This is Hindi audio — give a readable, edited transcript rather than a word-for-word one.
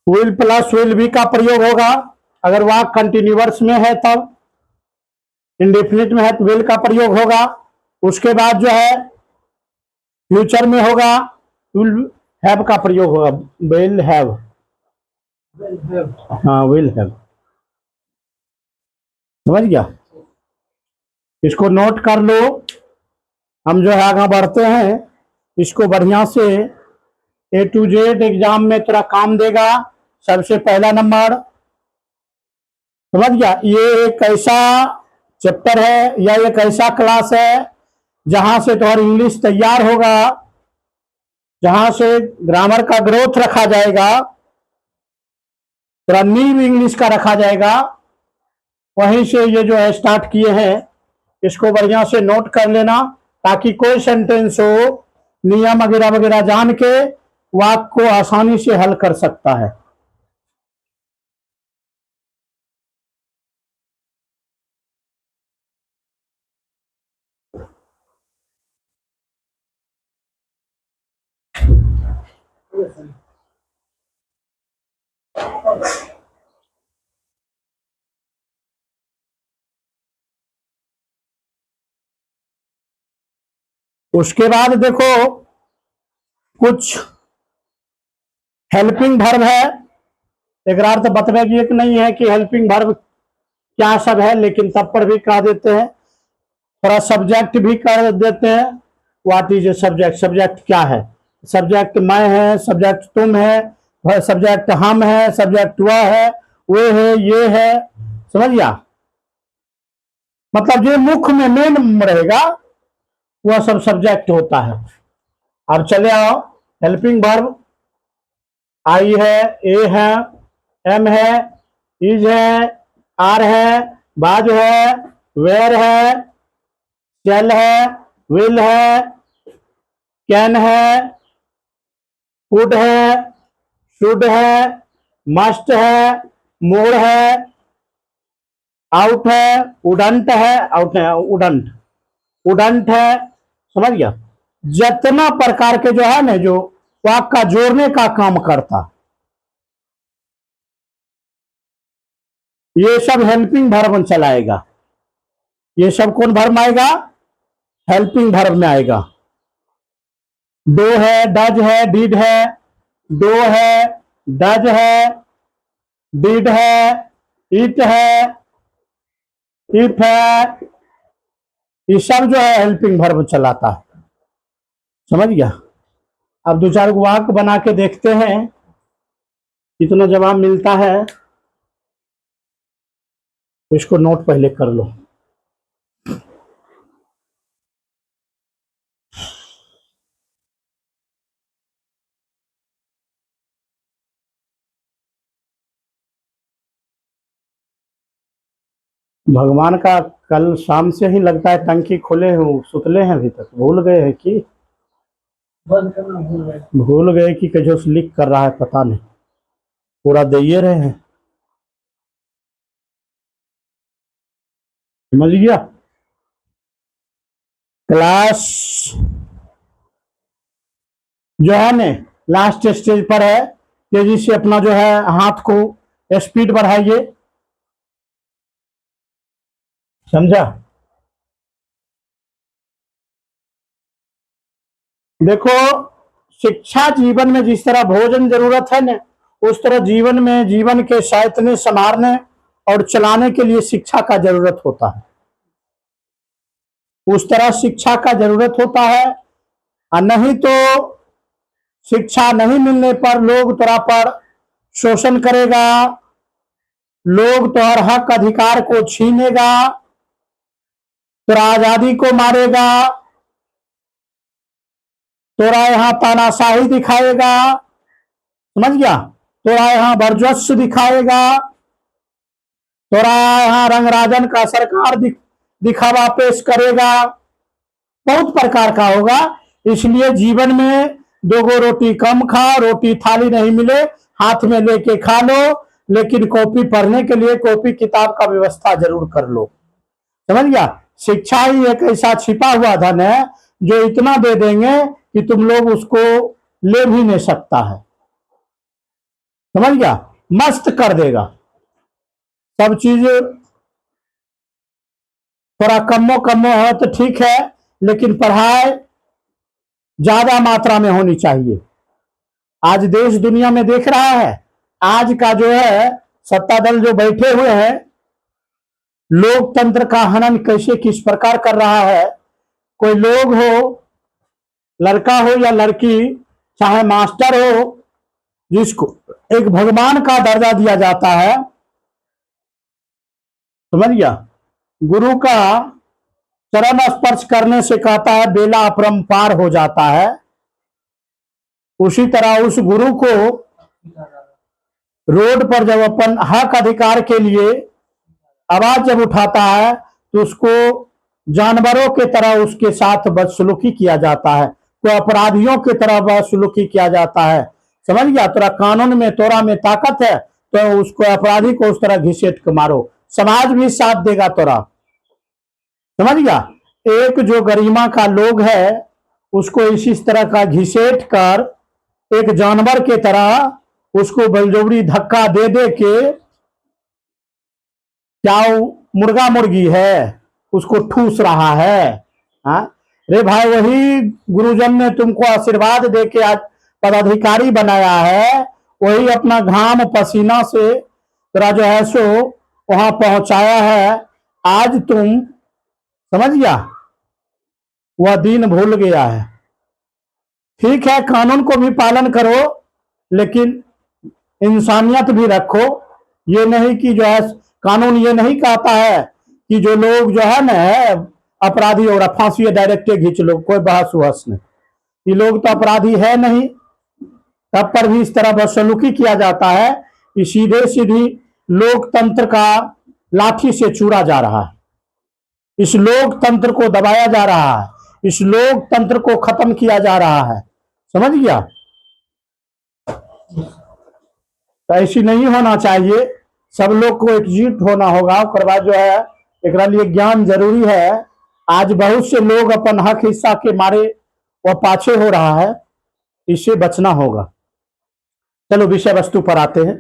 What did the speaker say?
विल प्लस विल बी का प्रयोग होगा अगर वाक कंटिन्यूअस में है तब, इंडेफिनिट में है तो विल का प्रयोग होगा। उसके बाद जो है फ्यूचर में होगा विल हैव का प्रयोग होगा, विल हैव, हाँ विल हैव, समझ गया। इसको नोट कर लो। हम जो है आगे बढ़ते हैं, इसको बढ़िया से A to Z एग्जाम में तेरा काम देगा। सबसे पहला नंबर, समझ गया, ये एक ऐसा चैप्टर है या एक ऐसा क्लास है जहां से तुम्हारी इंग्लिश तैयार होगा, जहां से ग्रामर का ग्रोथ रखा जाएगा, थोड़ा नीव इंग्लिश का रखा जाएगा। वहीं से ये जो है स्टार्ट किए हैं, इसको बढ़िया से नोट कर लेना ताकि कोई सेंटेंस हो नियम वगैरह वगैरह जान के वाक्य को आसानी से हल कर सकता है। उसके बाद देखो कुछ हेल्पिंग वर्ब है, एक अर्थ बतवेगी एक नहीं है कि हेल्पिंग वर्ब क्या सब है, लेकिन तब पर भी कह देते हैं। थोड़ा सब्जेक्ट भी कर देते हैं, what is a subject, subject क्या है, सब्जेक्ट मैं है, सब्जेक्ट तुम है, सब्जेक्ट हम है, सब्जेक्ट वह है, वे है, ये है, समझ गया। मतलब जो मुख्य में मेन रहेगा वह सब सब्जेक्ट होता है। अब चले आओ, हेल्पिंग वर्ब आई है, ए है, एम है, इज है, आर है, बाज है, वेयर है, चल है, विल है, कैन है, कुड है, शुड है, मस्ट है, मोर है, आउट है, उडंट है, आउट है, उडंट, उडंट है, समझ गया। जितना प्रकार के जो है ना जो वाक्य का जोड़ने का काम करता, ये सब हेल्पिंग वर्ब चलाएगा। ये सब कौन वर्ब में आएगा, हेल्पिंग वर्ब में आएगा। डो है, डज है, डिड है, डो है, डज है, डिड है, इट है, इफ है, ये सब जो है हेल्पिंग वर्ब चलाता है, समझ गया। अब दो चार वाक्य बना के देखते हैं कितना जवाब मिलता है, इसको नोट पहले कर लो। भगवान का कल शाम से ही लगता है टंकी खोले हूँ, सुतले हैं अभी तक, भूल गए हैं कि बंद करना भूल गए कि कजो लीक कर रहा है, पता नहीं, पूरा दे रहे हैं, समझ गया। क्लास जो है ने लास्ट स्टेज पर है, तेजी से अपना जो है हाथ को स्पीड बढ़ाइए, समझा। देखो शिक्षा जीवन में जिस तरह भोजन जरूरत है ना, उस तरह जीवन में जीवन के सायतने संभालने और चलाने के लिए शिक्षा का जरूरत होता है, उस तरह शिक्षा का जरूरत होता है। और नहीं तो शिक्षा नहीं मिलने पर लोग तोरा पर शोषण करेगा, लोग तोहर हक अधिकार को छीनेगा, तोरा आजादी को मारेगा, तोरा यहाँ तानाशाही दिखाएगा, समझ गया, तोरा यहाँ वर्चस्व दिखाएगा, तोरा यहाँ रंगराजन का सरकार दिखावा पेश करेगा, बहुत प्रकार का होगा। इसलिए जीवन में दो गो रोटी कम खा, रोटी थाली नहीं मिले हाथ में लेके खा लो, लेकिन कॉपी पढ़ने के लिए कॉपी किताब का व्यवस्था जरूर कर लो, समझ गया। शिक्षा ही एक ऐसा छिपा हुआ धन है जो इतना दे देंगे कि तुम लोग उसको ले भी नहीं सकता है। समझ गया, मस्त कर देगा। सब चीज थोड़ा कमो कमो है तो ठीक है, लेकिन पढ़ाई ज्यादा मात्रा में होनी चाहिए। आज देश दुनिया में देख रहा है, आज का जो है सत्ता दल जो बैठे हुए हैं, लोकतंत्र का हनन कैसे किस प्रकार कर रहा है। कोई लोग हो, लड़का हो या लड़की, चाहे मास्टर हो, जिसको एक भगवान का दर्जा दिया जाता है, समझ गया, गुरु का चरण स्पर्श करने से कहता है बेला अपरंपार हो जाता है। उसी तरह उस गुरु को रोड पर जब अपन हक अधिकार के लिए आवाज जब उठाता है तो उसको जानवरों के तरह उसके साथ बदसलूकी किया जाता है, तो अपराधियों की तरह बदसलूकी किया जाता है। समझ गया, तोरा कानून में तोरा में ताकत है तो उसको अपराधी को उस तरह घिसेट के मारो, समाज भी साथ देगा तोरा। समझ गया, एक जो गरिमा का लोग है उसको इसी तरह का घिसेट कर एक जानवर के तरह उसको बलजबरी धक्का दे दे के, क्या मुर्गा मुर्गी है उसको ठूस रहा है। हाँ रे भाई, वही गुरुजन ने तुमको आशीर्वाद दे के आज पदाधिकारी बनाया है, वही अपना घाम पसीना से तेरा जो है सो वहां पहुंचाया है। आज तुम, समझ गया, वह दिन भूल गया है। ठीक है, कानून को भी पालन करो, लेकिन इंसानियत भी रखो। ये नहीं कि जो है कानून ये नहीं कहता है कि जो लोग जो है ना अपराधी हो रहा फांसी डायरेक्ट खींच लो, कोई बहस वहस नहीं। ये लोग तो अपराधी है नहीं, तब पर भी इस तरह बदसलूकी किया जाता है। ये सीधे सीधी लोकतंत्र का लाठी से चूरा जा रहा है, इस लोकतंत्र को दबाया जा रहा है, इस लोकतंत्र को खत्म किया जा रहा है। समझ गया, तो ऐसी नहीं होना चाहिए। सब लोग को एकजुट होना होगा। और बाद जो है एक लिए ज्ञान जरूरी है। आज बहुत से लोग अपन हक हिस्सा के मारे वह पाछे हो रहा है, इससे बचना होगा। चलो विषय वस्तु पर आते हैं।